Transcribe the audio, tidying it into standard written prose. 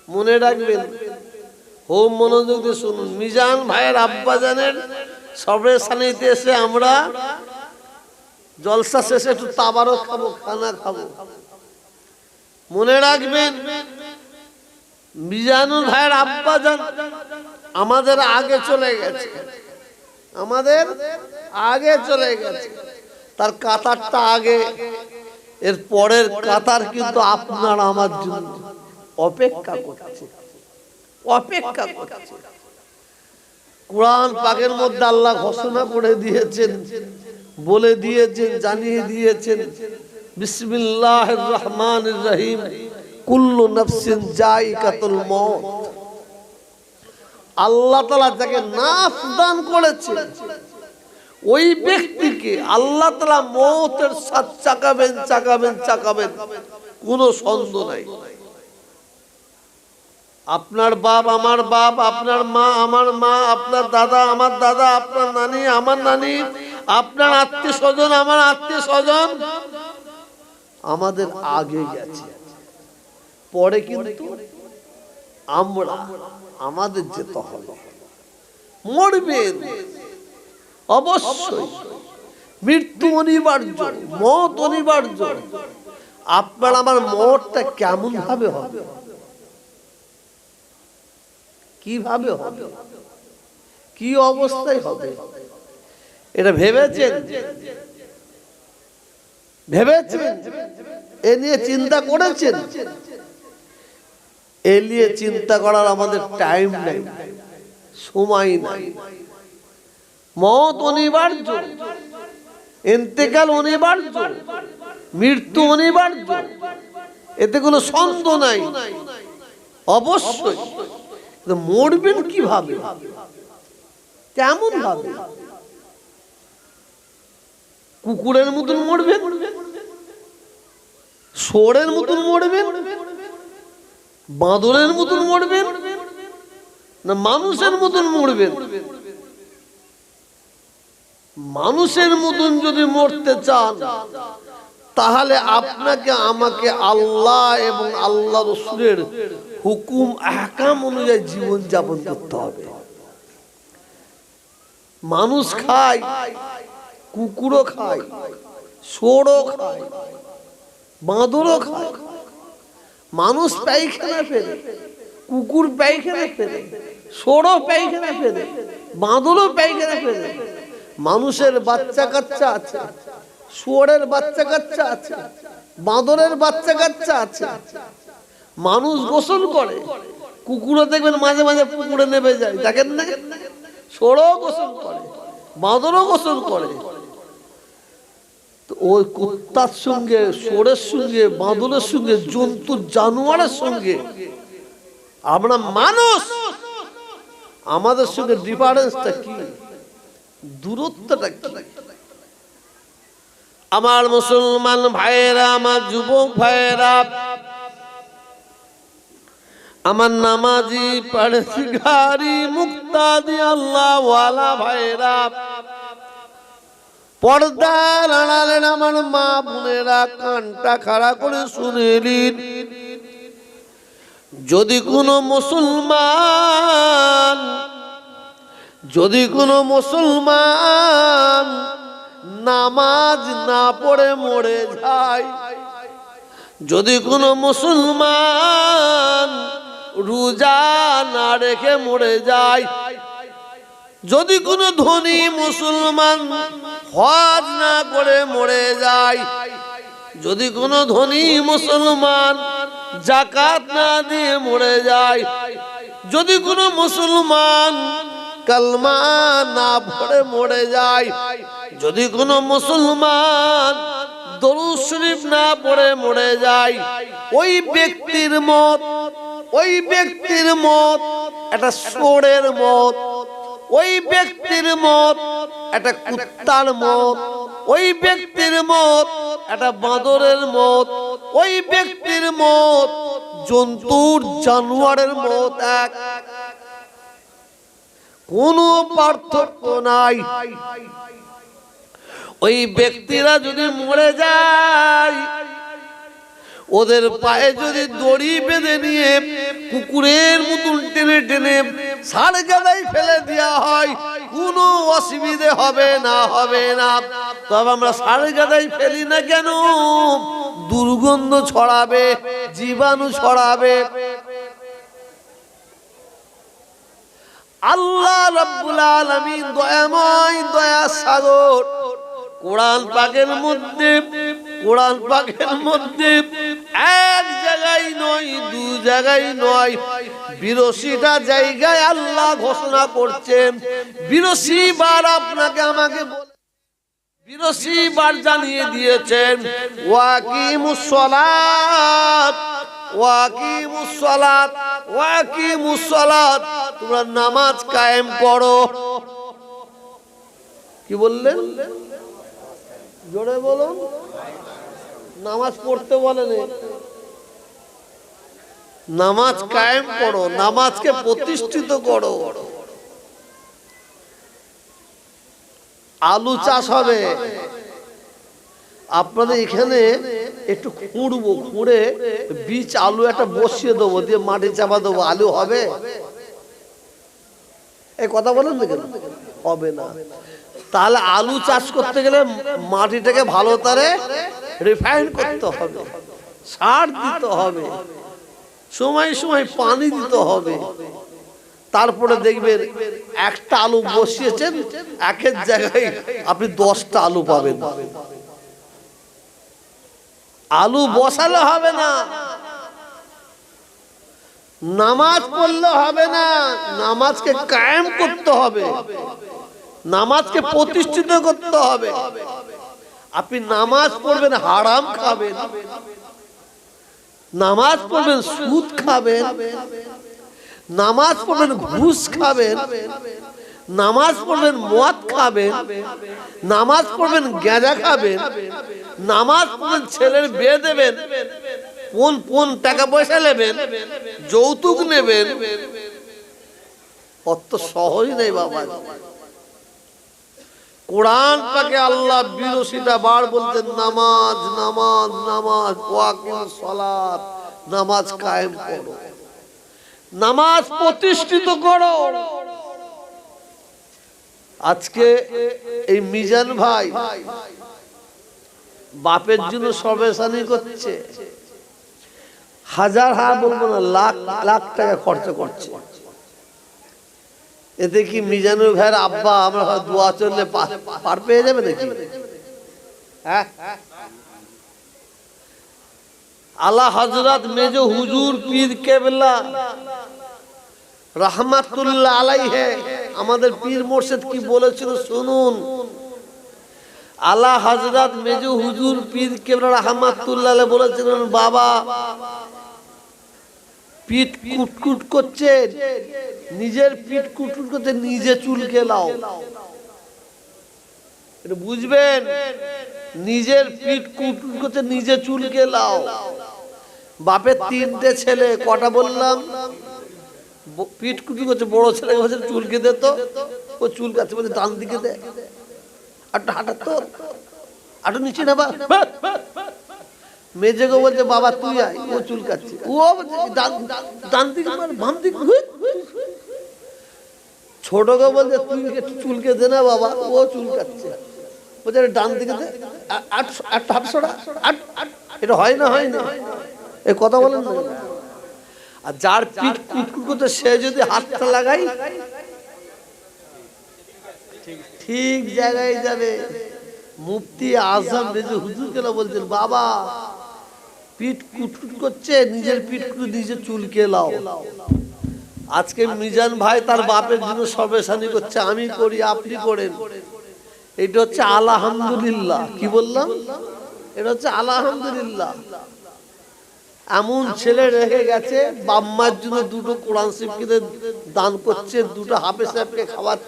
মনে রাখবেন, খুব মনোযোগ দিয়ে শুনুন। মিজান ভাইয়ের আব্বাজানের সবে সানিতে এসে আমরা জলসা শেষে একটু তাবারক খাবো, খানা খাবো। মনে রাখবেন, মিজানুর ভাইয়ের আব্বাজান আমাদের আগে চলে গেছে, আমাদের আগে চলে গেছে। তার কাতারটা আগে, এর পরের কাতার কিন্তু আপনার আমার জন্য অপেক্ষা করছে, অপেক্ষা করছে। কোরআন পাকের মধ্যে আল্লাহ ঘোষণা করে দিয়েছেন, বলে দিয়েছেন, জানিয়ে দিয়েছেন, বিসমিল্লাহির রহমানির রহিম, কুল্লু নাফসিন যায়িকাতুল মউত। আল্লাহ তাআলা যাকে নাফস দান করেছে ওই ব্যক্তিকে আল্লাহ তাআলা মওতের স্বাদ চাকাবেন, চাকাবেন, চাকাবেন, কোনো সন্দেহ নাই। আপনার বাপ আমার বাপ, আপনার মা আমার মা, আপনার দাদা আমার দাদা, আপনার নানি আমার নানি, আপনার আত্মীয় স্বজন আমার আত্মীয় স্বজন আমাদের আগে গেছে, পরে কিন্তু আমরা আমাদের যেতে হবে। মরবেন অবশ্যই, মৃত্যু অনিবার্য, মওত অনিবার্য। আপনার আমার মওতটা কেমন ভাবে হবে, কিভাবে হবে, কি অবস্থায় হবে, এটা ভেবেছেন? ভেবেছেন? এ নিয়ে চিন্তা করেছেন? এ নিয়ে চিন্তা করার আমাদের টাইম নাই, সময় নাই। মওত অনিবার্য, ইন্তেকাল অনিবার্য, মৃত্যু অনিবার্য, এতে কোনো সন্দেহ নাই। অবশ্যই মরবেন কিভাবে, কেমন ভাবে? কুকুরের মতন মরবেন, ষোঁড়ের মতন মরবেন, বাঁদরের মতন মরবেন, না মানুষের মতন মরবেন? মানুষের মতন যদি মরতে চান তাহলে আপনাকে আমাকে আল্লাহ এবং আল্লাহ রাসূলের হুকুম আহকাম অনুযায়ী জীবন যাপন করতে হবে। মানুষ খায়, কুকুরও খায়, ষোঁড়ও খায়, বাঁদরও খায়। মানুষ পায়খানা ফেলে, কুকুর পায়খানা ফেলে, ষোঁড়ও পায়খানা ফেলে, বাঁদরও পায়খানা ফেলে। মানুষের বাচ্চা কাচ্চা আছে, শুয়োরের বাচ্চা কাচ্চা আছে, বাঁদরের বাচ্চা কাচ্চা আছে। মানুষ গোসল করে, কুকুরও দেখবেন মাঝে মাঝে পুকুরে নেমে যায়, দেখেন না? ষোঁড়ও গোসল করে, বাঁদরও গোসল করে। তো ওই কুত্তার সঙ্গে, ষোঁড়ের সঙ্গে, বাঁদরের সঙ্গে, জন্তু জানোয়ারের সঙ্গে আমরা মানুষ, আমাদের সঙ্গে ডিফারেন্সটা কি, দূরত্বটা কি? আমার মুসলমান ভাইয়েরা, আমার যুবক ভাইয়েরা, আমার নামাজি পরহেজগারি মুক্তাদি আল্লাহ ওয়ালা ভাইয়েরা, পর্দার আড়ালের আমার মা বোনেরা, কানটা খাড়া করে শুনে নিন। যদি কোনো মুসলমান নামাজ না পড়ে মরে যায়, যদি কোনো মুসলমান রোজা না রেখে মরে যায়, যদি কোনো ধনী মুসলমান হজ না করে মরে যায়, যদি কোনো ধনী মুসলমান যাকাত না দিয়ে মরে যায়, যদি কোনো মুসলমান কালমা না পড়ে মরে যায়, যদি কোনো মুসলমান দরুদ শরীফ না পড়ে মরে যায়, ওই ব্যক্তির মত একটা ষোঁড়ের মত, ওই ব্যক্তির মত একটা কুত্তার মত, ওই ব্যক্তির মত একটা বাঁদরের মত, ওই ব্যক্তির মত জন্তুর জানোয়ারের মত এক, কোনো পার্থক্য নাই। ওই ব্যক্তিরা যদি মরে যায়, ওদের পায়ে যদি দড়ি বেঁধে নিয়ে কুকুরের মতন টেনে টেনে সাড়ে গাদায় ফেলে দেওয়া হয়, কোনো অসুবিধে হবে না, হবে না। তবে আমরা সাড়ে গাদায় ফেলি না কেন? দুর্গন্ধ ছড়াবে, জীবাণু ছড়াবে। আল্লাহ রাব্বুল আলামিন দয়াময়, দয়া সাগর। কোরআন পাকের মধ্যে এক জায়গায় নয়, দু জায়গায় নয়, 82টা জায়গায় আল্লাহ ঘোষণা করছেন। 82 বার আপনাকে আমাকে 82 বার জানিয়ে দিয়েছেন, ওয়াকিমুস সালাত, ওয়াকিমুস সালাত, ওয়াকিমুস সালাত, তোমরা নামাজ কায়েম করো। কি বললেন? জোরে বলুন। নামাজ পড়তে বলেন, নামাজ কায়েম করো, নামাজকে প্রতিষ্ঠিত করো। আলু চাষ হবে, আপনাদের এখানে একটু খুঁড়বো, খুঁড়ে বীজ আলু একটা বসিয়ে দেবো, দিয়ে মাটি চাপা দেবো, আলু হবে? এই কথা বলেন না কেন? হবে না। তাহলে আলু চাষ করতে গেলে মাটিটাকে ভালো তারে রিফাইন করতে হবে, সার দিতে হবে, সময় সময় পানি দিতে হবে। তারপরে দেখবেন একটা আলু বসিয়েছেন, একের জায়গায় আপনি 10টা আলু পাবেন। আলু বসালে হবে না, নামাজ পড়লে হবে না, নামাজকে কায়েম করতে হবে, নামাজকে প্রতিষ্ঠিত করতে হবে। আপনি নামাজ পড়বেন হারাম খাবেন, নামাজ পড়বেন সুদ খাবেন, নামাজ পড়বেন ঘুষ খাবেন, নামাজ পড়বেন মদ খাবেন, নামাজ পড়বেন গাঁজা খাবেন, নামাজ পড়বেন ছেলের বিয়ে দেবেন, কোন টাকা পয়সা নেবেন, যৌতুক নেবেন, অত সহজ নেই বাবা। কোরআন পাকে আল্লাহ 82টা বার বলতেন নামাজ, নামাজ, নামাজ, ওয়াকিমুস সালাত, নামাজ কায়েম করো, নামাজ প্রতিষ্ঠিত করো। আজকে এই মিজান ভাই বাপের জন্য সর্বেশানি করছে, হাজার বলবো না, লাখ লাখ টাকা খরচা করছে। এতে কি মিজানুর ভাইয়ের আব্বা আমরা দোয়া চললে পার পেয়ে যাবে নাকি? আলা হযরত মেজো হুজুর পীর কেবলা রাহমাতুল্লাহ আলাইহি, আমাদের পীর মুর্শিদ কি বলেছিল শুনুন। আলা হযরত মেজো হুজুর পীর কেবলা রাহমাতুল্লাহ আলাইহি বলেছিলেন, বাবা পিঠ কুটকুট করছে, নিজের পিঠ কুটকুট করতে নিজে চুলকে লাও। এটা বুঝবেন, নিজের পিঠ কুটকুট করতে নিজে চুলকে লাও। বাপের 3টে ছেলে, কটা বললাম? পিঠ কুটকুট করছে, বড় ছেলে বলছে চুলকে দে, তো ও চুল কাছে বলছে ডান দিকে দে, আর হাঁটা তোর আটু নিচে না, মেজেগো বলছে বাবা তুই আয়, ও চুল কাটছে, ও ডান দিকে মার, বাম দিকে। ছোট গো বলছে তুই চুলকে দে না বাবা, ও চুল কাটছে, বলছে ডান দিকে দে, এটা হয় না, হয় না, এই কথা বলেন না। আর যার পিঠ কুটকুট করতে সে যদি হাতটা লাগাই ঠিক জায়গায় যাবে। মুফতি আজম মেজো হুজুর কেন বলছেন, বাবা পিঠ কুটকুট করছে, নিজের পিঠ নিজে চুলকে লাও। আজকে মিজান ভাই তার বাপের জন্য সর্বেশানি করছে, আমি করি আপনি করেন, এটা হচ্ছে আলহামদুলিল্লাহ। কি বললাম? এটা হচ্ছে আলহামদুলিল্লাহ। এমন ছেলে রেখে গেছে, বাম্মার জন্য 2টো কোরআন শরীফ কিনে দান করছে, 2টো হাফেজ সাহেবকে খাওয়াচ্ছে।